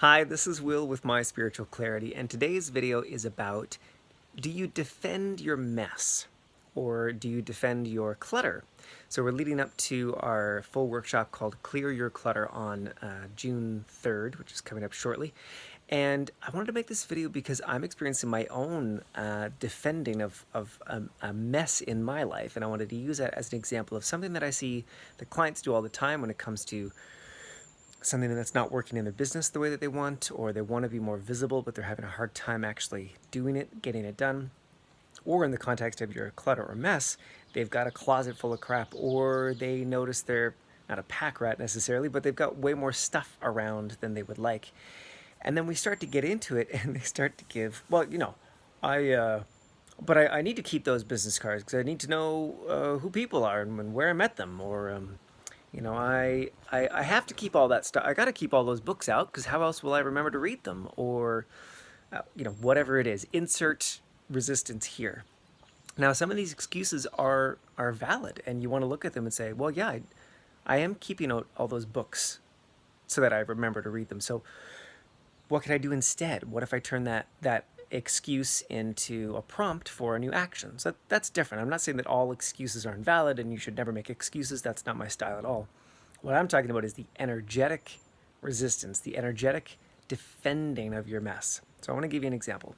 Hi, this is Will with My Spiritual Clarity, and today's video is about, do you defend your mess or do you defend your clutter? So we're leading up to our full workshop called Clear Your Clutter on June 3rd, which is coming up shortly. And I wanted to make this video because I'm experiencing my own defending of a mess in my life, and I wanted to use that as an example of something that I see the clients do all the time when it comes to something that's not working in their business the way that they want, or they want to be more visible, but they're having a hard time actually doing it, getting it done. Or in the context of your clutter or mess, they've got a closet full of crap, or they notice they're not a pack rat necessarily, but they've got way more stuff around than they would like. And then we start to get into it, and they start to give, I, but I need to keep those business cards because I need to know who people are and where I met them, or I have to keep all that stuff. I got to keep all those books out because how else will I remember to read them? Or, whatever it is, insert resistance here. Now, some of these excuses are valid, and you want to look at them and say, well, yeah, I am keeping out all those books so that I remember to read them. So what could I do instead? What if I turn that excuse into a prompt for a new action? So that's different. I'm not saying that all excuses are invalid and you should never make excuses. That's not my style at all. What I'm talking about is the energetic resistance, the energetic defending of your mess. So I want to give you an example.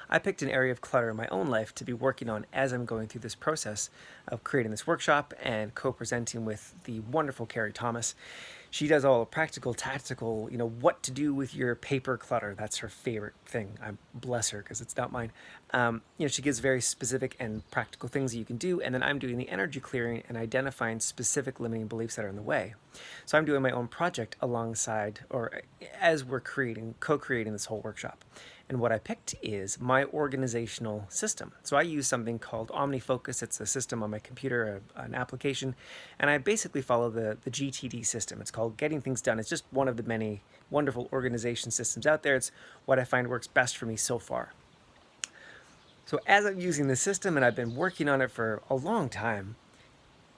I picked an area of clutter in my own life to be working on as I'm going through this process of creating this workshop and co-presenting with the wonderful Carrie Thomas. She does all the practical, tactical, what to do with your paper clutter. That's her favorite thing. I bless her because it's not mine. She gives very specific and practical things that you can do, and then I'm doing the energy clearing and identifying specific limiting beliefs that are in the way. So I'm doing my own project alongside, or as we're co-creating this whole workshop. And what I picked is my organizational system. So I use something called OmniFocus. It's a system on my computer, an application, and I basically follow the GTD system. It's called Getting Things Done. It's just one of the many wonderful organization systems out there. It's what I find works best for me so far. So as I'm using the system, and I've been working on it for a long time,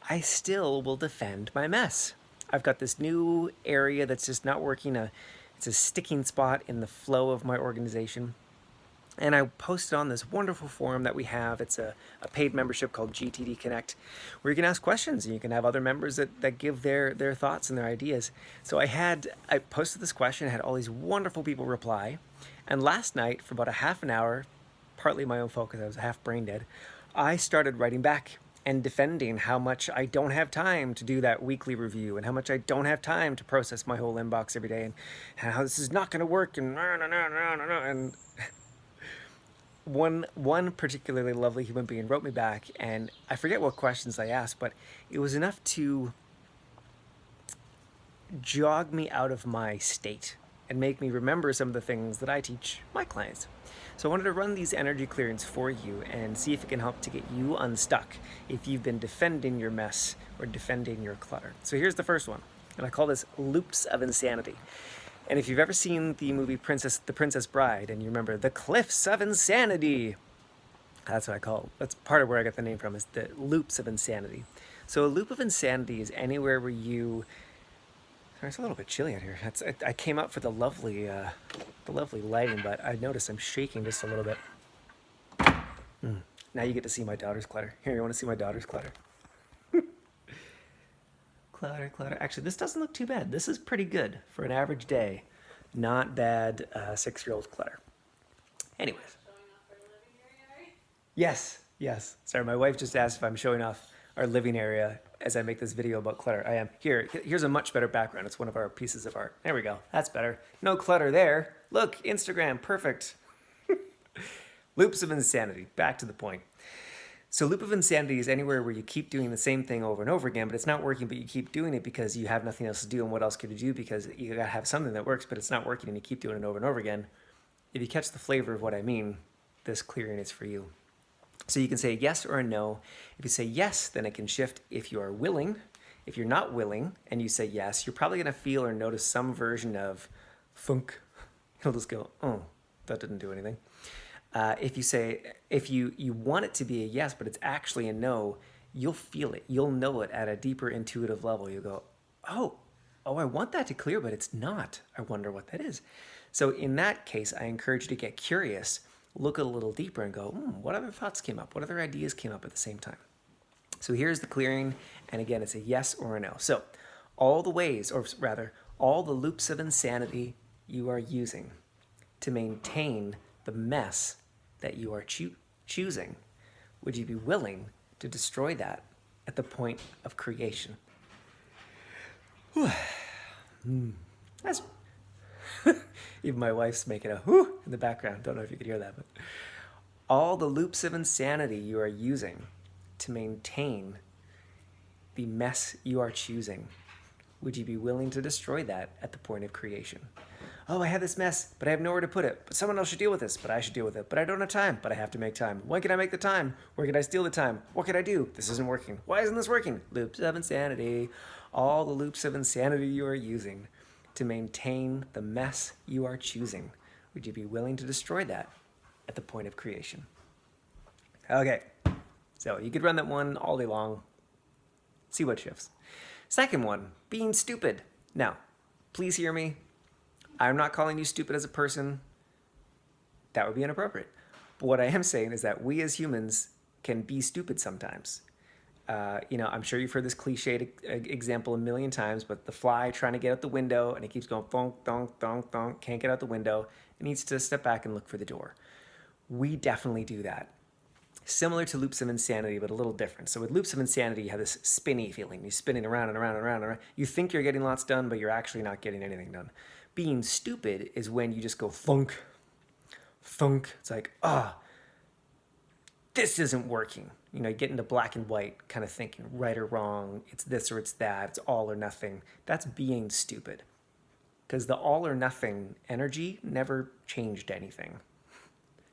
I still will defend my mess. I've got this new area that's just not working. It's a sticking spot in the flow of my organization. And I posted on this wonderful forum that we have. It's a paid membership called GTD Connect, where you can ask questions and you can have other members that give their thoughts and their ideas. So I posted this question, had all these wonderful people reply. And last night, for about a half an hour, partly my own focus, I was half brain dead, I started writing back and defending how much I don't have time to do that weekly review and how much I don't have time to process my whole inbox every day and how this is not going to work and one particularly lovely human being wrote me back, and I forget what questions I asked, but it was enough to jog me out of my state and make me remember some of the things that I teach my clients. So I wanted to run these energy clearings for you and see if it can help to get you unstuck if you've been defending your mess or defending your clutter. So here's the first one, and I call this loops of insanity. And if you've ever seen the movie The Princess Bride, and you remember the cliffs of insanity, that's what I call it. That's part of where I got the name from, is the loops of insanity. So a loop of insanity is anywhere where you... Sorry, it's a little bit chilly out here. I came out for the lovely lighting, but I noticed I'm shaking just a little bit. Now you get to see my daughter's clutter. Here, you want to see my daughter's clutter? Clutter. Actually, this doesn't look too bad. This is pretty good for an average day. Not bad 6-year-old clutter. Anyways. Yes. Sorry, my wife just asked if I'm showing off our living area as I make this video about clutter. I am. Here's a much better background. It's one of our pieces of art. There we go. That's better. No clutter there. Look, Instagram, perfect. Loops of insanity. Back to the point. So loop of insanity is anywhere where you keep doing the same thing over and over again, but it's not working, but you keep doing it because you have nothing else to do, and what else could you do because you gotta have something that works, but it's not working and you keep doing it over and over again. If you catch the flavor of what I mean, this clearing is for you. So you can say yes or a no. If you say yes, then it can shift if you are willing. If you're not willing and you say yes, you're probably gonna feel or notice some version of thunk. You'll just go, oh, that didn't do anything. If you want it to be a yes, but it's actually a no, you'll feel it. You'll know it at a deeper intuitive level. You'll go, oh, oh, I want that to clear, but it's not. I wonder what that is. So in that case, I encourage you to get curious, look a little deeper and go, what other thoughts came up? What other ideas came up at the same time? So here's the clearing, and again, it's a yes or a no. So all the ways, or rather, all the loops of insanity you are using to maintain the mess that you are choosing, would you be willing to destroy that at the point of creation? That's even my wife's making a whoo in the background. Don't know if you could hear that, but all the loops of insanity you are using to maintain the mess you are choosing, would you be willing to destroy that at the point of creation? Oh, I have this mess, but I have nowhere to put it. But someone else should deal with this, but I should deal with it. But I don't have time, but I have to make time. When can I make the time? Where can I steal the time? What can I do? This isn't working. Why isn't this working? Loops of insanity. All the loops of insanity you are using to maintain the mess you are choosing. Would you be willing to destroy that at the point of creation? Okay, so you could run that one all day long. See what shifts. Second one, being stupid. Now, please hear me. I'm not calling you stupid as a person. That would be inappropriate. But what I am saying is that we as humans can be stupid sometimes. I'm sure you've heard this cliched example a million times, but the fly trying to get out the window and it keeps going thonk, thonk, thonk, thonk, can't get out the window. It needs to step back and look for the door. We definitely do that. Similar to loops of insanity, but a little different. So with loops of insanity, you have this spinny feeling. You're spinning around and around and around and around. You think you're getting lots done, but you're actually not getting anything done. Being stupid is when you just go thunk, thunk. It's like, this isn't working. You get into black and white kind of thinking, right or wrong, it's this or it's that, it's all or nothing. That's being stupid. Because the all or nothing energy never changed anything.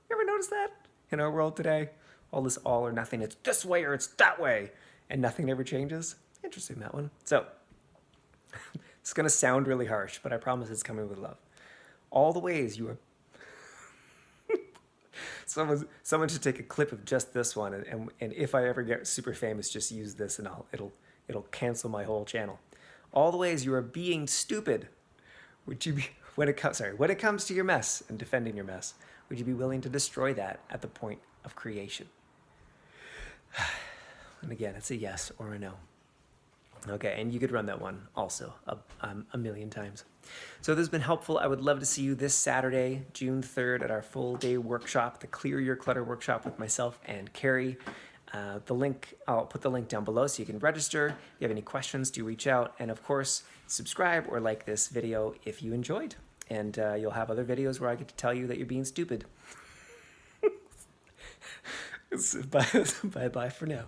You ever notice that in our world today? All this all or nothing, it's this way or it's that way, and nothing ever changes. Interesting, that one. So, it's going to sound really harsh, but I promise it's coming with love. All the ways you are... Someone should take a clip of just this one, and if I ever get super famous, just use this, and it'll cancel my whole channel. All the ways you are being stupid. Would you be when it comes to your mess and defending your mess? Would you be willing to destroy that at the point of creation? And again, it's a yes or a no. Okay, and you could run that one also a million times. So this has been helpful. I would love to see you this Saturday, June 3rd, at our full-day workshop, the Clear Your Clutter workshop with myself and Carrie. I'll put the link down below so you can register. If you have any questions, do reach out. And of course, subscribe or like this video if you enjoyed. And you'll have other videos where I get to tell you that you're being stupid. Bye for now.